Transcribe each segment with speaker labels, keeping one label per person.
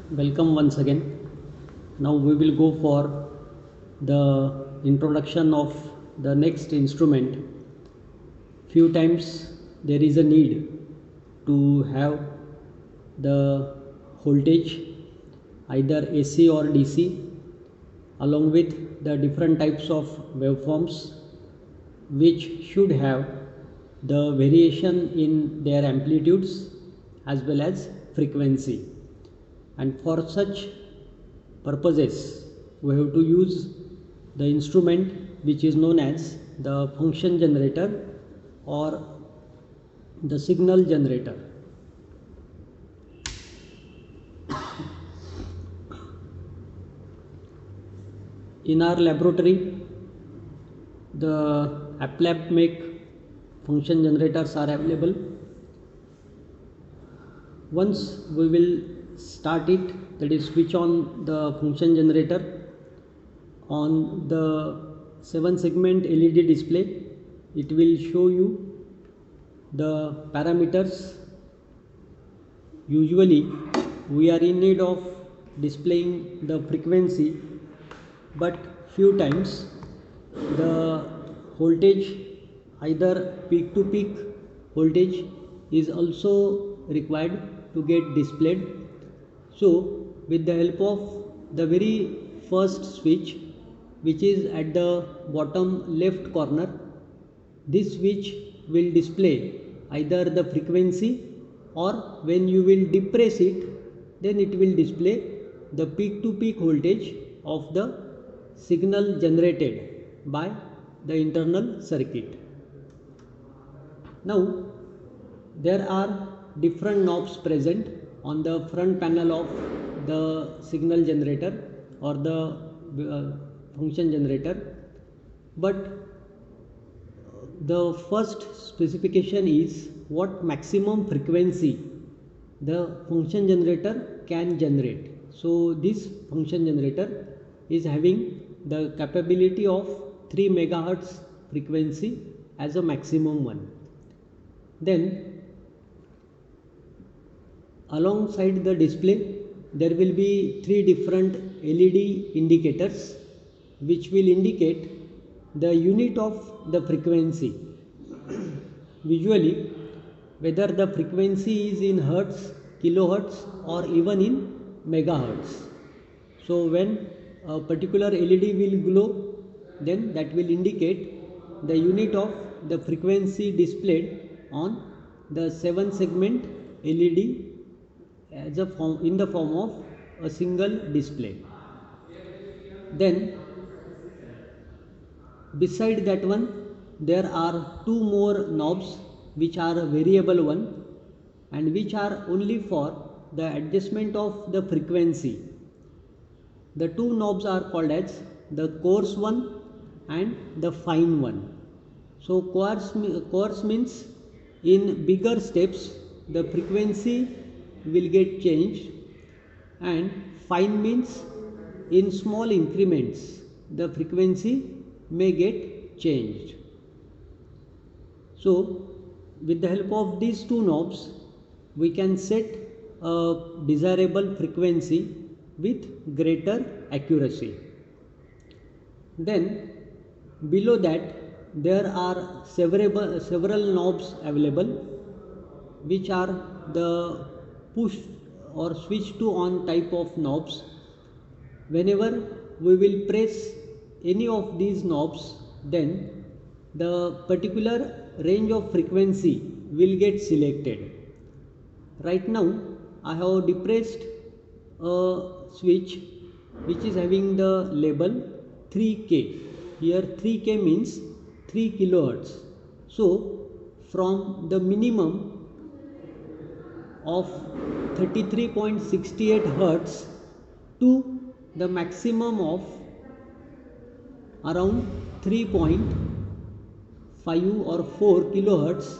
Speaker 1: Welcome once again. Now we will go for the introduction of the next instrument. Few times there is a need to have the voltage either AC or DC along with the different types of waveforms which should have the variation in their amplitudes as well as frequency, and for such purposes we have to use the instrument which is known as the function generator or the signal generator. In our laboratory, the AppLab make function generators are available. Once we will start it, that is switch on the function generator on the 7 segment LED display, it will show you the parameters. Usually we are in need of displaying the frequency, but few times the voltage, either peak to peak voltage, is also required to get displayed. So with the help of the very first switch, which is at the bottom left corner, this switch will display either the frequency, or when you will depress it, then it will display the peak to peak voltage of the signal generated by the internal circuit. Now there are different knobs present on the front panel of the signal generator or the function generator, but the first specification is what maximum frequency the function generator can generate. So this function generator is having the capability of 3 megahertz frequency as a maximum one. Then alongside the display there will be 3 different LED indicators which will indicate the unit of the frequency. Visually, whether the frequency is in hertz, kilohertz, or even in megahertz. So when a particular LED will glow, then that will indicate the unit of the frequency displayed on the 7 segment LED as a form, in the form of a single display. Then beside that one there are 2 more knobs which are variable one and which are only for the adjustment of the frequency. The 2 knobs are called as the coarse one and the fine one. So coarse means in bigger steps the frequency will get changed, and fine means in small increments the frequency may get changed. So with the help of these 2 knobs we can set a desirable frequency with greater accuracy. Then below that there are several knobs available which are the push or switch to on type of knobs. Whenever we will press any of these knobs, then the particular range of frequency will get selected. Right now I have depressed a switch which is having the label 3K. Here 3K means 3 kilohertz. So from the minimum of 33.68 hertz to the maximum of around 3.5 or 4 kilohertz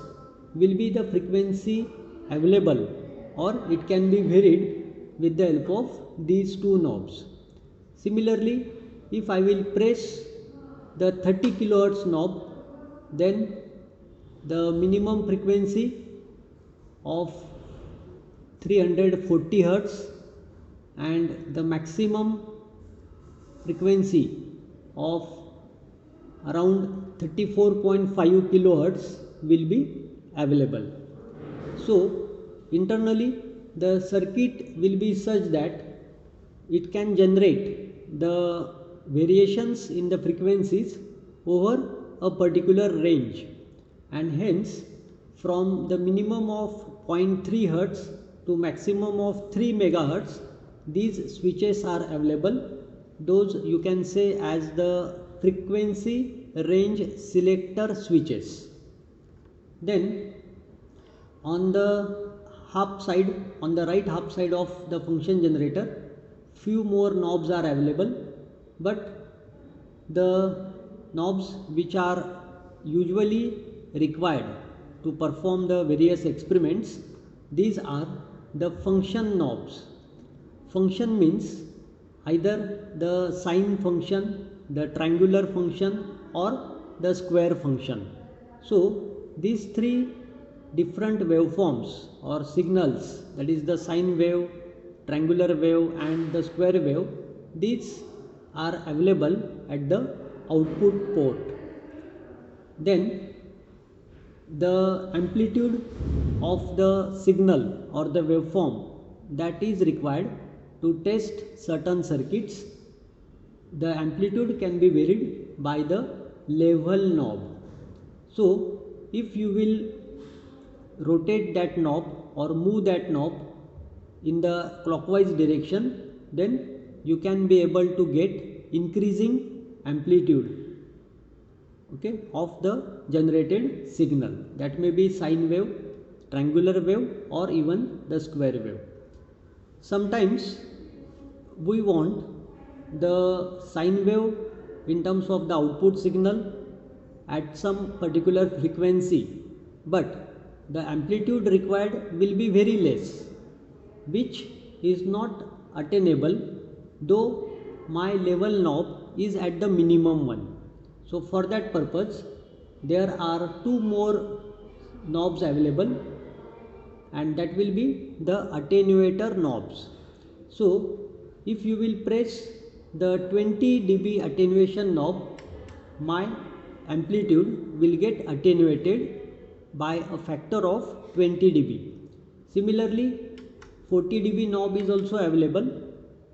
Speaker 1: will be the frequency available, or it can be varied with the help of these 2 knobs. Similarly, if I will press the 30 kilohertz knob, then the minimum frequency of 340 Hertz and the maximum frequency of around 34.5 kilohertz will be available. So internally the circuit will be such that it can generate the variations in the frequencies over a particular range, and hence from the minimum of 0.3 Hertz to maximum of 3 megahertz these switches are available. Those you can say as the frequency range selector switches. Then on the right half side of the function generator, few more knobs are available, but the knobs which are usually required to perform the various experiments, these are the function knobs. Function means either the sine function, the triangular function, or the square function. So these three different waveforms or signals, that is the sine wave, triangular wave and the square wave, these are available at the output port. Then the amplitude of the signal or the waveform that is required to test certain circuits, the amplitude can be varied by the level knob. So if you will rotate that knob or move that knob in the clockwise direction, then you can be able to get increasing amplitude, okay, of the generated signal. That may be sine wave, triangular wave, or even the square wave. Sometimes we want the sine wave in terms of the output signal at some particular frequency, but the amplitude required will be very less, which is not attainable though my level knob is at the minimum one. So for that purpose there are two more knobs available, and that will be the attenuator knobs. So if you will press the 20 dB attenuation knob, my amplitude will get attenuated by a factor of 20 dB. Similarly 40 dB knob is also available.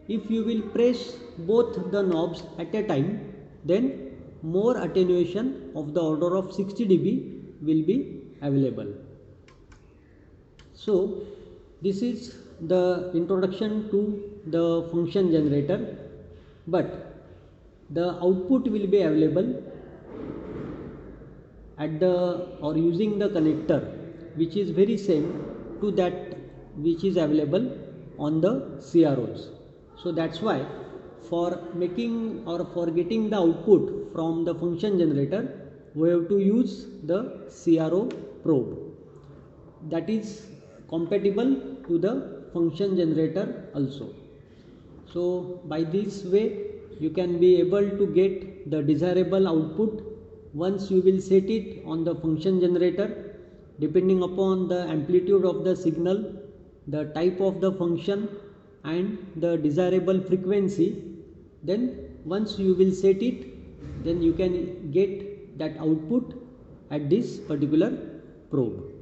Speaker 1: If you will press both the knobs at a time, then more attenuation of the order of 60 dB will be available. So this is the introduction to the function generator, but the output will be available at the or using the connector which is very same to that which is available on the CROs. So that's why for making or for getting the output from the function generator, we have to use the CRO probe that is compatible to the function generator also. So by this way you can be able to get the desirable output once you will set it on the function generator, depending upon the amplitude of the signal, the type of the function and the desirable frequency. Then once you will set it, then you can get that output at this particular probe.